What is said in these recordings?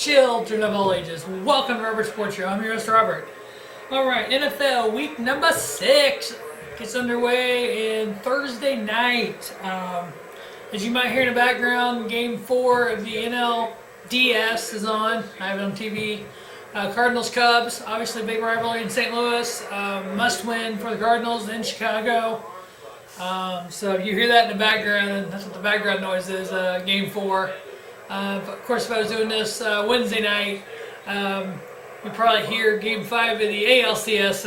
Children of all ages, welcome to Robert Sports Show. I'm your host, Robert. Alright, NFL week number 6 gets underway in Thursday night. As you might hear in the background, game 4 of the NLDS is on. I have it on TV. Cardinals Cubs, obviously a big rivalry in St. Louis. Must win for the Cardinals in Chicago. So if you hear that in the background, that's what the background noise is, game 4. Of course, if I was doing this Wednesday night, you'd probably hear game 5 of the ALDS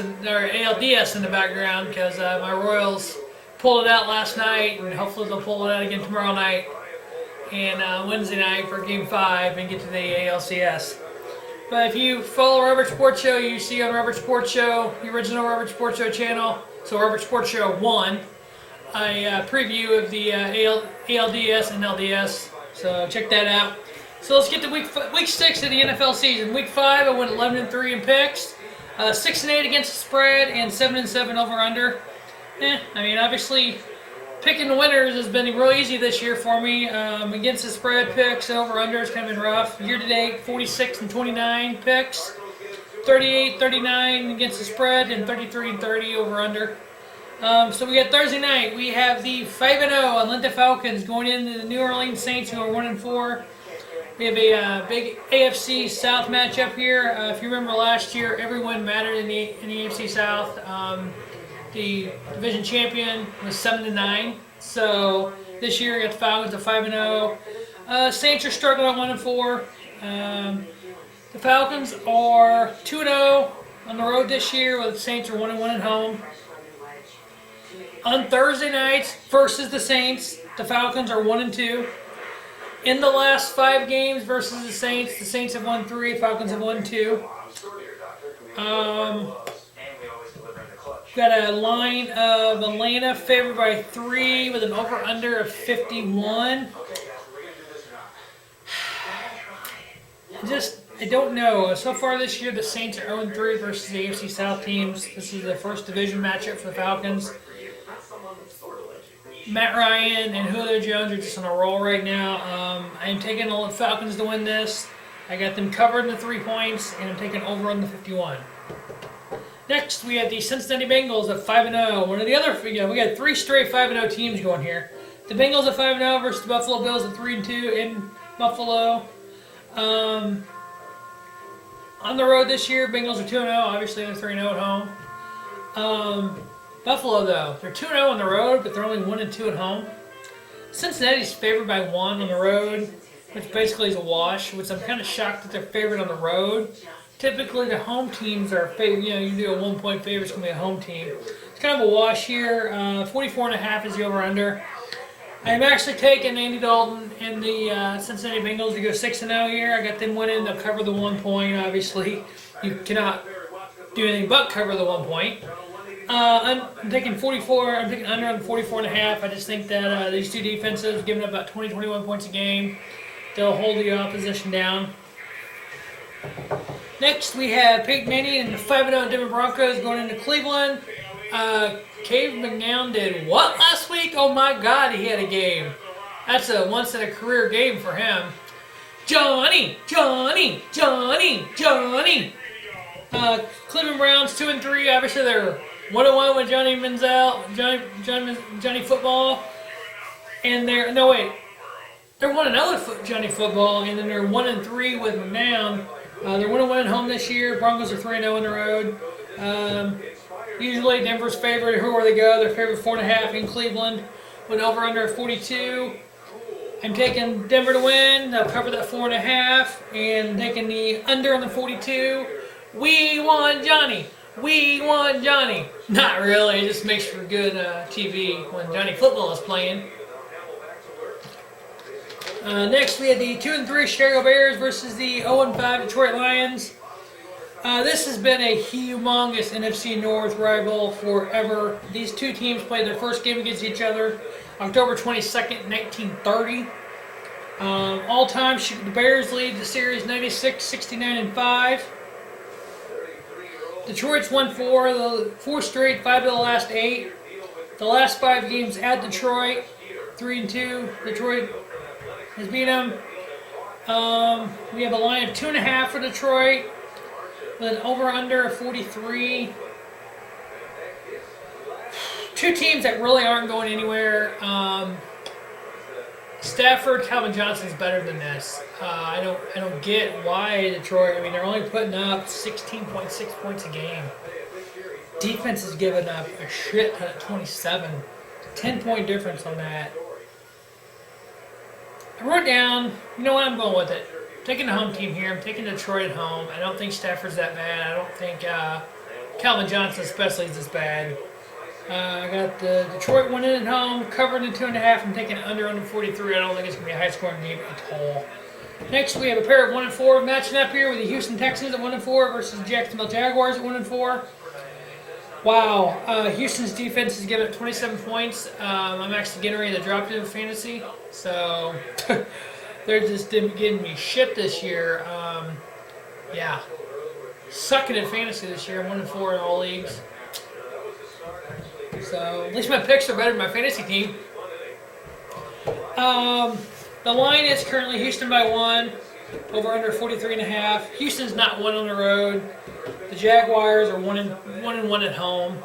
in the background because my Royals pulled it out last night, and hopefully they'll pull it out again tomorrow night and Wednesday night for game 5 and get to the ALCS. But if you follow Robert Sports Show, you see on Robert Sports Show, the original Robert Sports Show channel, so Robert Sports Show 1, a preview of the ALDS and LDS. So check that out. So let's get to week 6 of the NFL season. Week 5, I went 11-3 in picks, 6-8 against the spread, and 7-7 over under. I mean, obviously, picking the winners has been real easy this year for me. Against the spread picks, over under has kind of been rough. Year to date, 46-29 picks, 38-39 against the spread, and 33-30 over under. So we got Thursday night. We have the 5-0 Atlanta Falcons going into the New Orleans Saints, who are 1-4. We have a big AFC South matchup here. If you remember last year, every win mattered in the AFC South. The division champion was 7-9. So this year we got the Falcons at 5-0. Saints are struggling at 1-4. The Falcons are 2-0 on the road this year, while the Saints are 1-1 at home. On Thursday nights versus the Saints, the Falcons are 1-2. In the last 5 games versus the Saints have won 3, Falcons have won 2. Got a line of Atlanta favored by 3 with an over-under of 51. I don't know. So far this year, the Saints are 0-3 versus the AFC South teams. This is the first division matchup for the Falcons. Matt Ryan and Julio Jones are just on a roll right now. I am taking the Falcons to win this. I got them covered in the 3 points, and I'm taking over on the 51. Next, we have the Cincinnati Bengals at 5-0. One of the other, we got 3 straight 5-0 teams going here. The Bengals at 5-0 versus the Buffalo Bills at 3-2 in Buffalo. On the road this year, Bengals are 2-0. Obviously, they're 3-0 at home. Buffalo, though, they're 2-0 on the road, but they're only 1-2 at home. Cincinnati's favored by 1 on the road, which basically is a wash, which I'm kind of shocked that they're favored on the road. Typically, the home teams are favored. You do a 1-point favorite, it's going to be a home team. It's kind of a wash here. 44.5 is the over-under. I'm actually taking Andy Dalton and the Cincinnati Bengals to go 6-0 here. I got them winning. They'll cover the 1 point, obviously. You cannot do anything but cover the 1 point. I'm taking 44. I'm taking under on 44.5. I just think that these two defenses giving up about 20-21 points a game. They'll hold the opposition down. Next, we have Peyton Manning and the 5-0 Denver Broncos going into Cleveland. Cave McNown did what last week? Oh my God, he had a game. That's a once-in-a-career game for him. Johnny. Cleveland Browns 2-3. Obviously, they're 1-1 with Johnny Manziel, Johnny Football, and they're 1-0 with Johnny Football, and then they're 1-3 with McNown. They're 1-1 at home this year. Broncos are 3-0 on the road. Usually Denver's favored everywhere they go. They're favored 4.5 in Cleveland, with over/under 42. I'm taking Denver to win. They'll cover that 4.5, and taking the under on the 42. We want Johnny. Not really. It just makes for good TV when Johnny Football is playing. Next, we have the 2-3 Chicago Bears versus the 0-5 Detroit Lions. This has been a humongous NFC North rival forever. These two teams played their first game against each other October 22nd, 1930. All time, the Bears lead the series 96, 69-5. Detroit's won 4 straight, 5 of the last 8. The last 5 games at Detroit, 3-2. Detroit has beat them. We have a line of 2.5 for Detroit with an over/under of 43. Two teams that really aren't going anywhere. Stafford, Calvin Johnson's better than this. I don't get why Detroit. I mean, they're only putting up 16.6 points a game. Defense is giving up a shit ton at 27. 10-point difference on that. I wrote down, you know what, I'm going with it. I'm taking the home team here. I'm taking Detroit at home. I don't think Stafford's that bad. I don't think Calvin Johnson especially is this bad. I got the Detroit winning at home, covering the 2.5. I'm taking under 43. I don't think it's going to be a high-scoring game at all. Next, we have a pair of 1-4 matching up here with the Houston Texans at 1-4 versus Jacksonville Jaguars at 1-4. Wow, Houston's defense is giving up 27 points. I'm actually getting ready to drop into fantasy, so they're just giving me shit this year. Yeah, sucking at fantasy this year. I'm 1-4 in all leagues. So at least my picks are better than my fantasy team. The line is currently Houston by 1, over under 43.5. Houston's not 1 on the road. The Jaguars are 1-1 at home.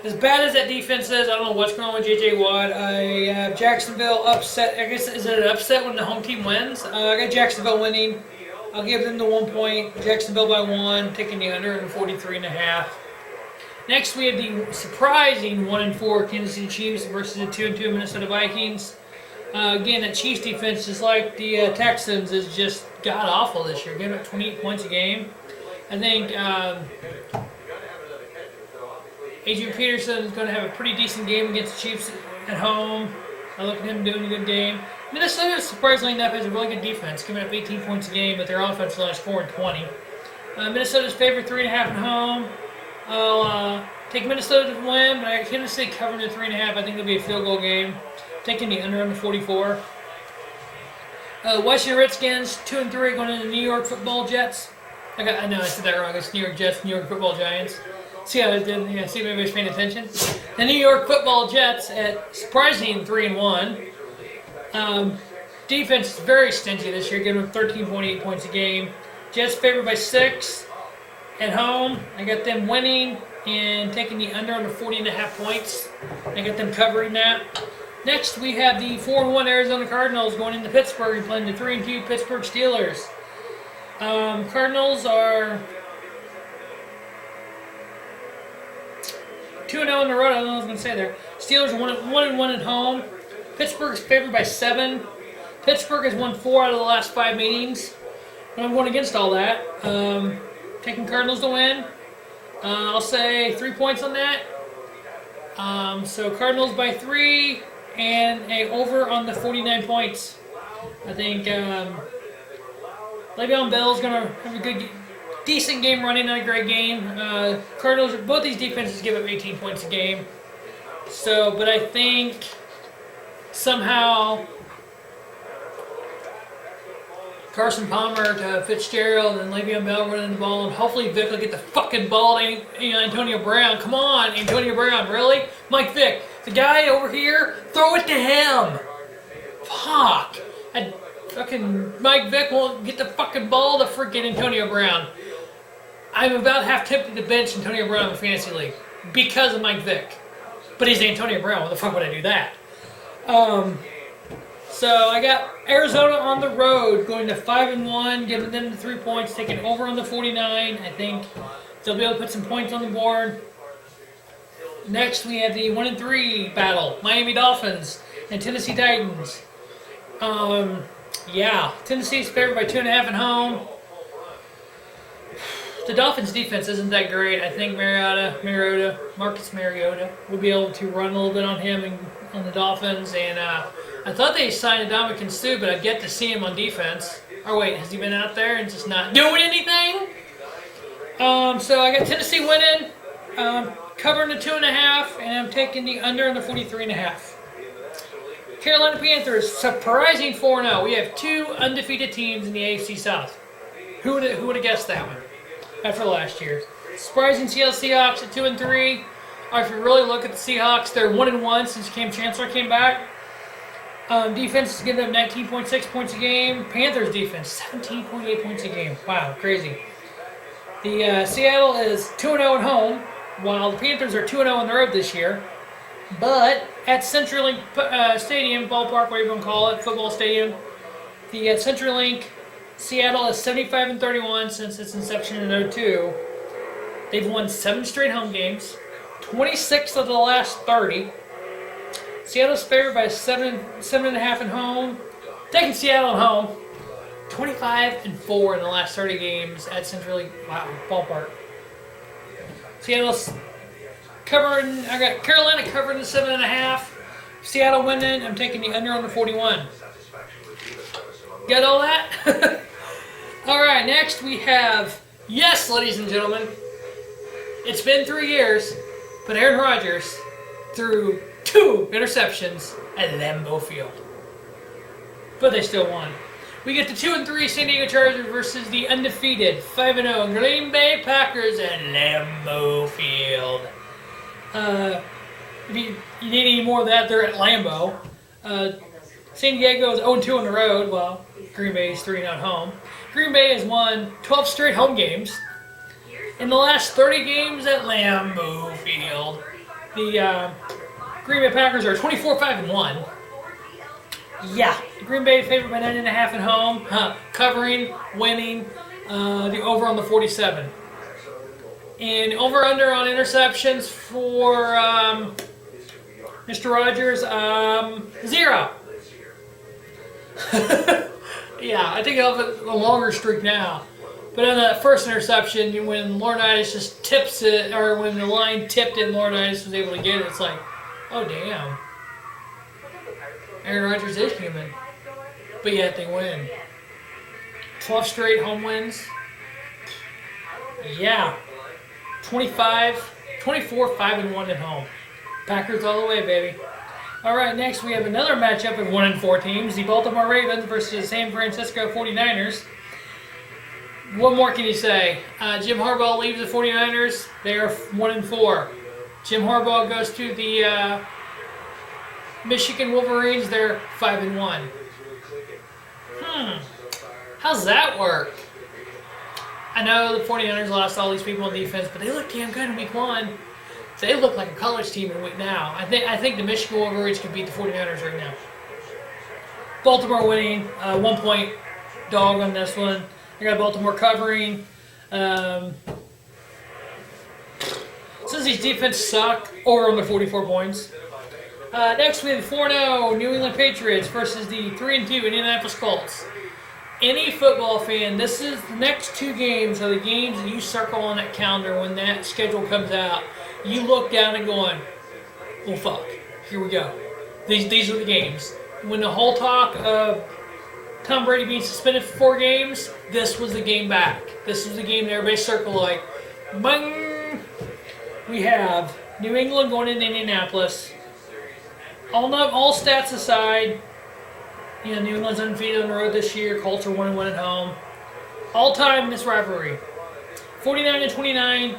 As bad as that defense is, I don't know what's going on with J.J. Watt. I have Jacksonville upset. I guess, is it an upset when the home team wins? I got Jacksonville winning. I'll give them the 1 point. Jacksonville by 1, taking the under 43.5. Next, we have the surprising 1-4 Kansas City Chiefs versus the 2-2 Minnesota Vikings. Again, that Chiefs defense, just like the Texans, is just god-awful this year, giving up 28 points a game. I think Adrian Peterson is going to have a pretty decent game against the Chiefs at home. I look at him doing a good game. Minnesota, surprisingly enough, has a really good defense, giving up 18 points a game, but their offense is only scoring 20. Minnesota's favored 3.5 at home. I'll take Minnesota to win, but I can't say covering the 3.5. I think it'll be a field goal game. Taking the under 44. Washington Redskins 2-3 going into the New York Football Jets. I know I said that wrong. It's New York Jets, New York Football Giants. See how I did? Yeah, see if anybody's paying attention. The New York Football Jets at surprising 3-1. Defense is very stingy this year, giving them 13.8 points a game. Jets favored by 6. At home, I got them winning and taking the under 40.5 points. I got them covering that. Next, we have the 4-1 Arizona Cardinals going into Pittsburgh and playing the 3-2 Pittsburgh Steelers. Cardinals are 2-0 in the road. I don't know what I was going to say there. Steelers are 1-1 at home. Pittsburgh's favored by 7. Pittsburgh has won 4 out of the last 5 meetings. I'm going against all that. Taking Cardinals to win. I'll say 3 points on that. So Cardinals by 3 and a over on the 49 points. I think Le'Veon Bell's going to have a good, decent game running, not a great game. Cardinals, both these defenses give up 18 points a game. So, but I think somehow Carson Palmer to Fitzgerald and Le'Veon Bell running the ball, and hopefully Vic will get the fucking ball to Antonio Brown. Come on, Antonio Brown, really? Mike Vick, the guy over here, throw it to him. Fuck. Fucking Mike Vick won't get the fucking ball to freaking Antonio Brown. I'm about half tempted to bench Antonio Brown in the fantasy league because of Mike Vick. But he's Antonio Brown. What the fuck would I do that? So I got Arizona on the road going to 5-1, giving them the 3 points, taking over on the 49. I think they'll be able to put some points on the board. Next, we have the 1-3 battle: Miami Dolphins and Tennessee Titans. Yeah, Tennessee's favored by 2.5 at home. The Dolphins' defense isn't that great. I think Marcus Mariota will be able to run a little bit on him and on the Dolphins. And I thought they signed Ndamukong Suh, but I've yet to see him on defense. Or wait, has he been out there and just not doing anything? So I got Tennessee winning, covering the 2.5, and I'm taking the under on the 43.5. Carolina Panthers, surprising 4-0. We have 2 undefeated teams in the AFC South. Who would have guessed that one after last year? Surprising Seattle Seahawks at 2-3. Or if you really look at the Seahawks, they're 1-1 since Cam Chancellor came back. Defense is giving up 19.6 points a game. Panthers defense, 17.8 points a game. Wow, crazy. The Seattle is 2-0 at home, while the Panthers are 2-0 on the road this year. But at CenturyLink Stadium, ballpark, whatever you want to call it, football stadium, the CenturyLink, Seattle is 75-31 since its inception in 2002. They've won 7 straight home games, 26 of the last 30. Seattle's favored by 7.5 at home. Taking Seattle at home, 25-4 in the last 30 games at CenturyLink ballpark. Seattle's covering. I got Carolina covering the 7.5. Seattle winning. I'm taking the under on the 41. Got all that? All right. Next we have, yes, ladies and gentlemen, it's been 3 years, but Aaron Rodgers threw 2 interceptions at Lambeau Field, but they still won. We get the 2-3 San Diego Chargers versus the undefeated 5-0 Green Bay Packers at Lambeau Field. If you need any more of that, they're at Lambeau. San Diego is 0-2 on the road, while Green Bay is 3-0 at home. Green Bay has won 12 straight home games. In the last 30 games at Lambeau Field, the Green Bay Packers are 24-5-1. Yeah, Green Bay favored by 9.5 at home, covering, winning, the over on the 47. And over-under on interceptions for Mr. Rodgers, 0. Yeah, I think I'll have a longer streak now. But on that first interception, when Laurinaitis just tips it, or when the line tipped it and Laurinaitis was able to get it, it's like, oh damn. Aaron Rodgers is human. But yet they win. 12 straight home wins. Yeah. 24-5-1 at home. Packers all the way, baby. All right, next we have another matchup of 1-4 teams. The Baltimore Ravens versus the San Francisco 49ers. What more can you say? Jim Harbaugh leaves the 49ers. They are 1-4. Jim Harbaugh goes to the Michigan Wolverines. They're 5-1. How's that work? I know the 49ers lost all these people on defense, but they look damn good in week 1. They look like a college team in week now. I think the Michigan Wolverines can beat the 49ers right now. Baltimore winning, 1 point dog on this one. I got Baltimore covering. Since these defenses suck, over on the 44 points. Next we have 4-0 New England Patriots versus the 3-2 Indianapolis Colts. Any football fan, this is the next 2 games are the games that you circle on that calendar when that schedule comes out. You look down and going, well, fuck, here we go. These are the games. When the whole talk of Tom Brady being suspended for 4 games, this was the game back. This was the game that everybody circled like, bang! We have New England going into Indianapolis. All stats aside, you know, New England's undefeated on the road this year. Colts are 1-1 at home. All-time in this rivalry. 49-29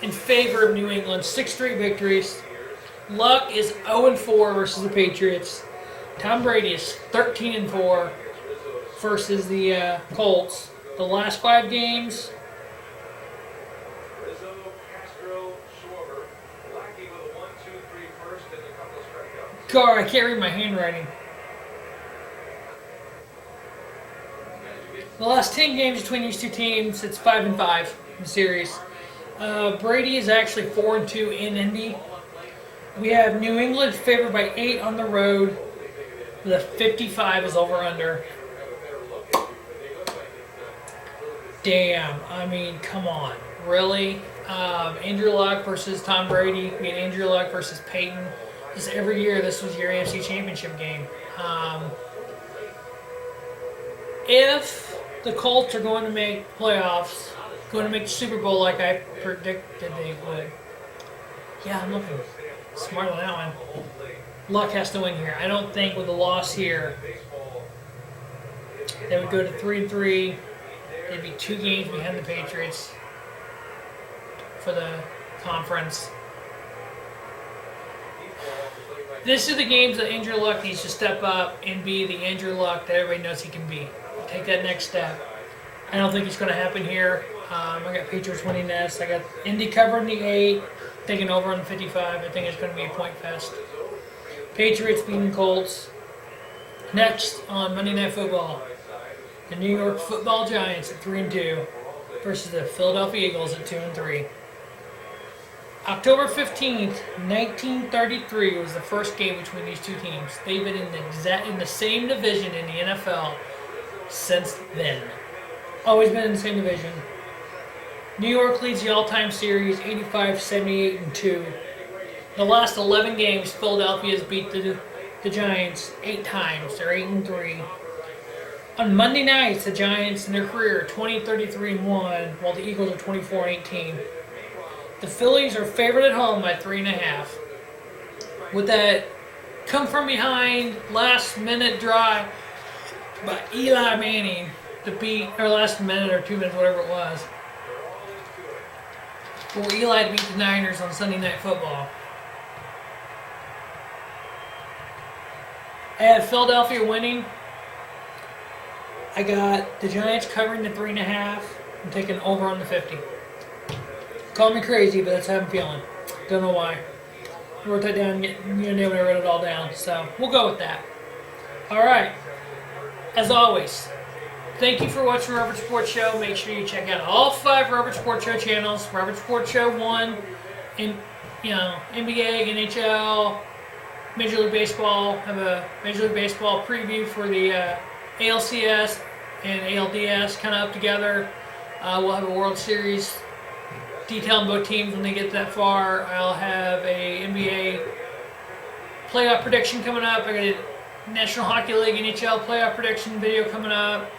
in favor of New England. 6 straight victories. Luck is 0-4 versus the Patriots. Tom Brady is 13-4 versus the Colts. The last 5 games. God, I can't read my handwriting. The last 10 games between these 2 teams, it's 5-5 in the series. Brady is actually 4-2 in Indy. We have New England favored by 8 on the road. The 55 is over/under. Damn, I mean, come on, really? Andrew Luck versus Tom Brady. We had Andrew Luck versus Peyton. Just every year, this was your AFC Championship game. If the Colts are going to make playoffs, going to make the Super Bowl like I predicted they would, yeah, I'm looking smart on that one. Luck has to win here. I don't think with the loss here, they would go to 3-3. They'd be 2 games behind the Patriots for the conference. This is the games that Andrew Luck needs to step up and be the Andrew Luck that everybody knows he can be. Take that next step. I don't think it's going to happen here. I got Patriots winning this. I got Indy covering the 8, taking over on the 55. I think it's going to be a point fest. Patriots beating Colts. Next on Monday Night Football, the New York Football Giants at 3-2 versus the Philadelphia Eagles at 2-3. October 15th, 1933 was the first game between these two teams. They've been in the same division in the NFL since then. Always been in the same division. New York leads the all-time series 85, 78, and 2. The last 11 games, Philadelphia has beat the Giants 8 times. They're 8-3. On Monday nights, the Giants in their career are 20-33-1, while the Eagles are 24-18. The Phillies are favored at home by 3.5. With that come from behind last minute drive by Eli Manning to beat, or last minute or 2 minutes, whatever it was, for Eli to beat the Niners on Sunday Night Football. I had Philadelphia winning. I got the Giants covering the 3.5 and taking over on the 50. Call me crazy, but that's how I'm feeling. Don't know why. I wrote that down. You know, I wrote it all down. So we'll go with that. All right. As always, thank you for watching Robert Sports Show. Make sure you check out all 5 Robert Sports Show channels. Robert Sports Show 1, NBA, NHL, Major League Baseball. Have a Major League Baseball preview for the ALCS and ALDS kind of up together. We'll have a World Series detailing both teams when they get that far. I'll have a NBA playoff prediction coming up. I got a National Hockey League NHL playoff prediction video coming up.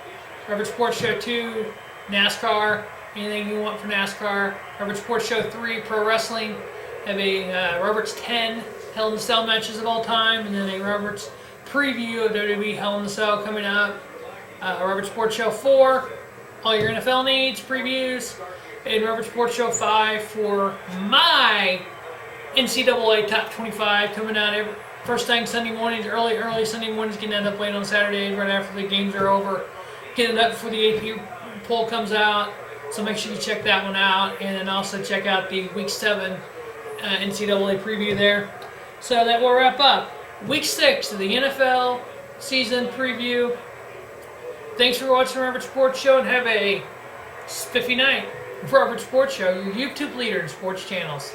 Robert Sports Show 2, NASCAR, anything you want for NASCAR. Robert Sports Show 3, Pro Wrestling. Have a Robert's 10 Hell in the Cell matches of all time, and then a Robert's preview of WWE Hell in the Cell coming up. Robert Sports Show 4, all your NFL needs, previews. And Robert Sports Show 5 for my NCAA Top 25 coming out first thing Sunday mornings, early Sunday mornings, getting that up late on Saturdays right after the games are over. Getting it up before the AP poll comes out. So make sure you check that one out. And then also check out the Week 7 NCAA preview there. So that will wrap up Week 6 of the NFL season preview. Thanks for watching Robert Sports Show and have a spiffy night. Robert Sports Show, your YouTube leader in sports channels.